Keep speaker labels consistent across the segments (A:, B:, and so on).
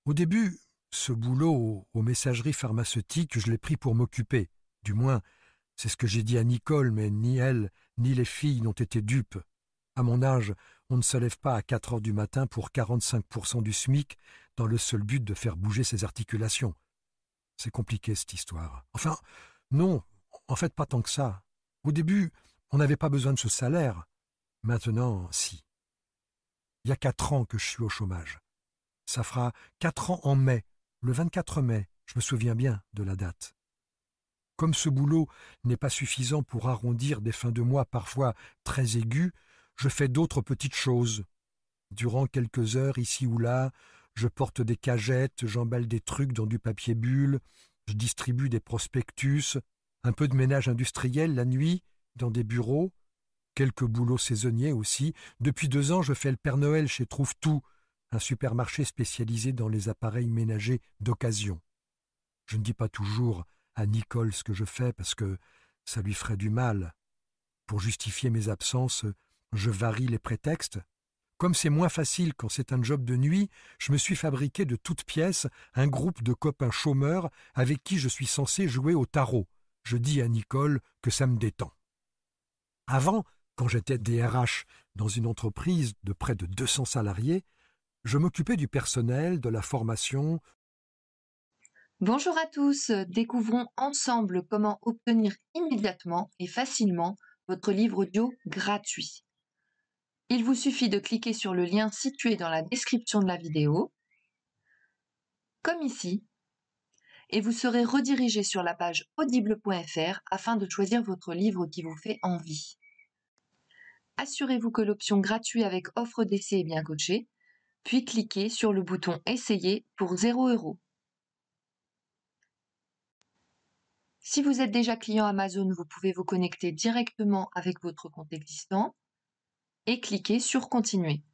A: Au début, ce boulot aux messageries pharmaceutiques, je l'ai pris pour m'occuper. Du moins, c'est ce que j'ai dit à Nicole, mais ni elle, ni les filles n'ont été dupes. À mon âge, on ne se lève pas à 4 heures du matin pour 45% du SMIC dans le seul but de faire bouger ses articulations. C'est compliqué, cette histoire. Enfin, non, en fait, pas tant que ça. Au début, on n'avait pas besoin de ce salaire. Maintenant, si. Il y a 4 ans que je suis au chômage. Ça fera 4 ans en mai, le 24 mai, je me souviens bien de la date. Comme ce boulot n'est pas suffisant pour arrondir des fins de mois parfois très aiguës, je fais d'autres petites choses. Durant quelques heures, ici ou là, je porte des cagettes, j'emballe des trucs dans du papier bulle, je distribue des prospectus, un peu de ménage industriel la nuit, dans des bureaux, quelques boulots saisonniers aussi. Depuis 2 ans, je fais le Père Noël chez Trouve-Tout, un supermarché spécialisé dans les appareils ménagers d'occasion. Je ne dis pas toujours à Nicole ce que je fais parce que ça lui ferait du mal. Pour justifier mes absences, je varie les prétextes. Comme c'est moins facile quand c'est un job de nuit, je me suis fabriqué de toutes pièces un groupe de copains chômeurs avec qui je suis censé jouer au tarot. Je dis à Nicole que ça me détend. Avant, quand j'étais DRH dans une entreprise de près de 200 salariés, je m'occupais du personnel, de la formation.
B: Bonjour à tous, découvrons ensemble comment obtenir immédiatement et facilement votre livre audio gratuit. Il vous suffit de cliquer sur le lien situé dans la description de la vidéo, comme ici, et vous serez redirigé sur la page audible.fr afin de choisir votre livre qui vous fait envie. Assurez-vous que l'option gratuit avec offre d'essai est bien cochée, puis cliquez sur le bouton Essayer pour 0 €. Si vous êtes déjà client Amazon, vous pouvez vous connecter directement avec votre compte existant et cliquer sur Continuer.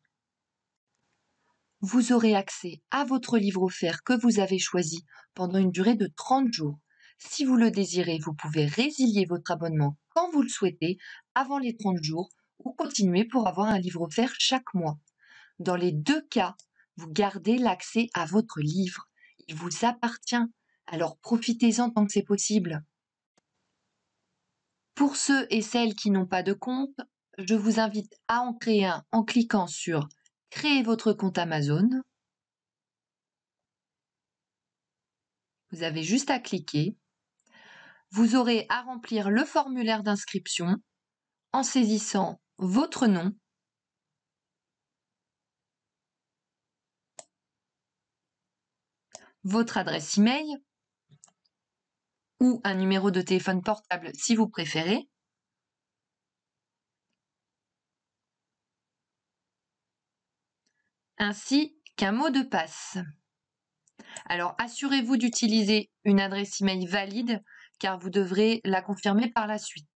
B: Vous aurez accès à votre livre offert que vous avez choisi pendant une durée de 30 jours. Si vous le désirez, vous pouvez résilier votre abonnement quand vous le souhaitez avant les 30 jours ou continuer pour avoir un livre offert chaque mois. Dans les deux cas, vous gardez l'accès à votre livre. Il vous appartient, alors profitez-en tant que c'est possible. Pour ceux et celles qui n'ont pas de compte, je vous invite à en créer un en cliquant sur « Créer votre compte Amazon ». Vous avez juste à cliquer. Vous aurez à remplir le formulaire d'inscription en saisissant votre nom, votre adresse email ou un numéro de téléphone portable si vous préférez, ainsi qu'un mot de passe. Alors assurez-vous d'utiliser une adresse email valide car vous devrez la confirmer par la suite.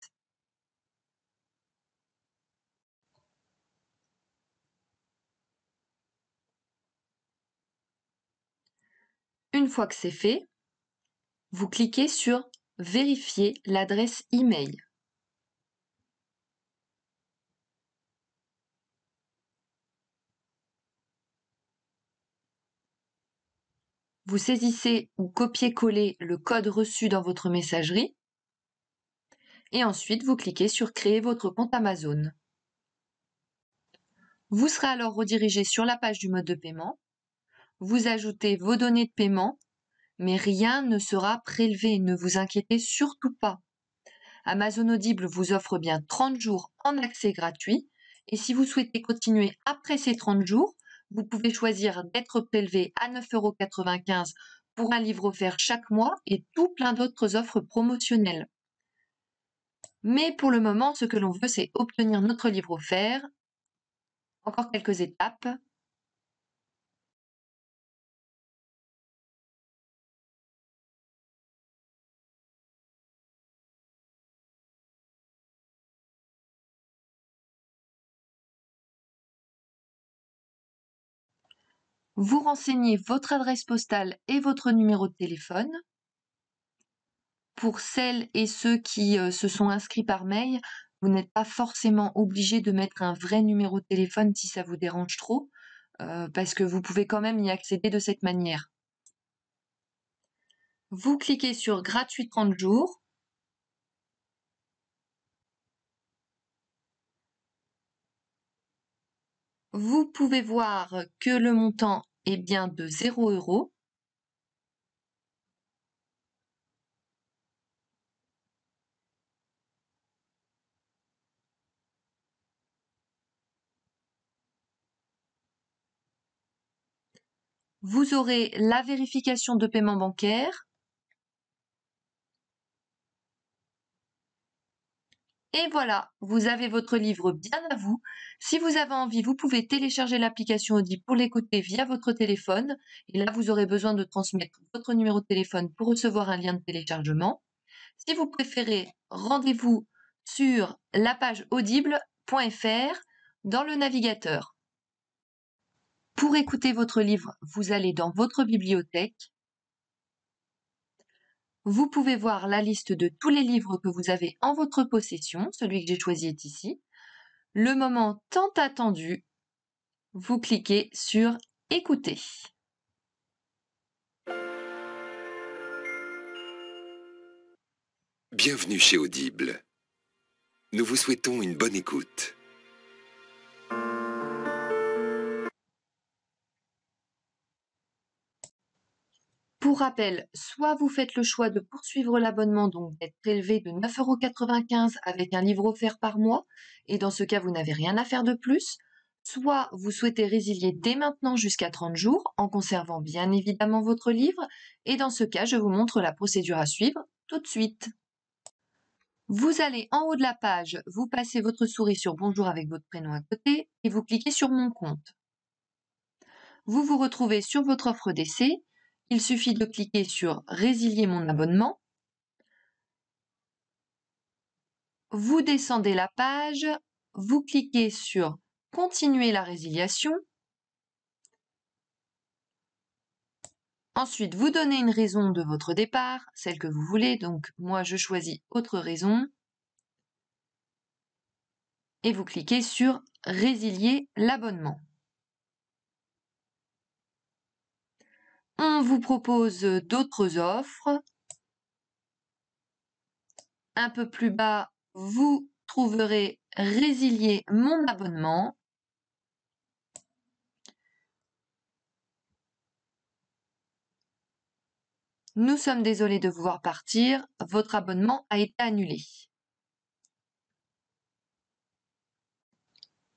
B: Une fois que c'est fait, vous cliquez sur « Vérifier l'adresse email ». Vous saisissez ou copiez-collez le code reçu dans votre messagerie et ensuite vous cliquez sur « Créer votre compte Amazon ». Vous serez alors redirigé sur la page du mode de paiement. Vous ajoutez vos données de paiement, mais rien ne sera prélevé, ne vous inquiétez surtout pas. Amazon Audible vous offre bien 30 jours en accès gratuit et si vous souhaitez continuer après ces 30 jours, vous pouvez choisir d'être prélevé à 9,95 € pour un livre offert chaque mois et tout plein d'autres offres promotionnelles. Mais pour le moment, ce que l'on veut, c'est obtenir notre livre offert. Encore quelques étapes. Vous renseignez votre adresse postale et votre numéro de téléphone. Pour celles et ceux qui se sont inscrits par mail, vous n'êtes pas forcément obligé de mettre un vrai numéro de téléphone si ça vous dérange trop. parce que vous pouvez quand même y accéder de cette manière. Vous cliquez sur gratuit 30 jours. Vous pouvez voir que le montant est bien de 0 €. Vous aurez la vérification de paiement bancaire. Et voilà, vous avez votre livre bien à vous. Si vous avez envie, vous pouvez télécharger l'application Audible pour l'écouter via votre téléphone. Et là, vous aurez besoin de transmettre votre numéro de téléphone pour recevoir un lien de téléchargement. Si vous préférez, rendez-vous sur la page audible.fr dans le navigateur. Pour écouter votre livre, vous allez dans votre bibliothèque. Vous pouvez voir la liste de tous les livres que vous avez en votre possession. Celui que j'ai choisi est ici. Le moment tant attendu, vous cliquez sur Écouter.
C: Bienvenue chez Audible. Nous vous souhaitons une bonne écoute.
B: Pour rappel, soit vous faites le choix de poursuivre l'abonnement, donc d'être prélevé de 9,95 € avec un livre offert par mois, et dans ce cas, vous n'avez rien à faire de plus, soit vous souhaitez résilier dès maintenant jusqu'à 30 jours, en conservant bien évidemment votre livre, et dans ce cas, je vous montre la procédure à suivre tout de suite. Vous allez en haut de la page, vous passez votre souris sur Bonjour avec votre prénom à côté, et vous cliquez sur Mon compte. Vous vous retrouvez sur votre offre d'essai. Il suffit de cliquer sur Résilier mon abonnement. Vous descendez la page, vous cliquez sur Continuer la résiliation. Ensuite, vous donnez une raison de votre départ, celle que vous voulez. Donc, moi, je choisis Autre raison. Et vous cliquez sur Résilier l'abonnement. On vous propose d'autres offres. Un peu plus bas, vous trouverez Résilier mon abonnement. Nous sommes désolés de vous voir partir, votre abonnement a été annulé.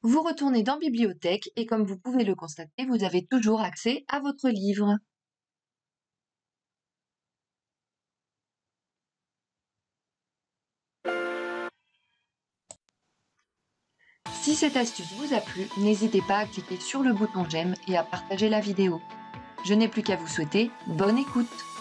B: Vous retournez dans Bibliothèque et comme vous pouvez le constater, vous avez toujours accès à votre livre. Si cette astuce vous a plu, n'hésitez pas à cliquer sur le bouton j'aime et à partager la vidéo. Je n'ai plus qu'à vous souhaiter bonne écoute.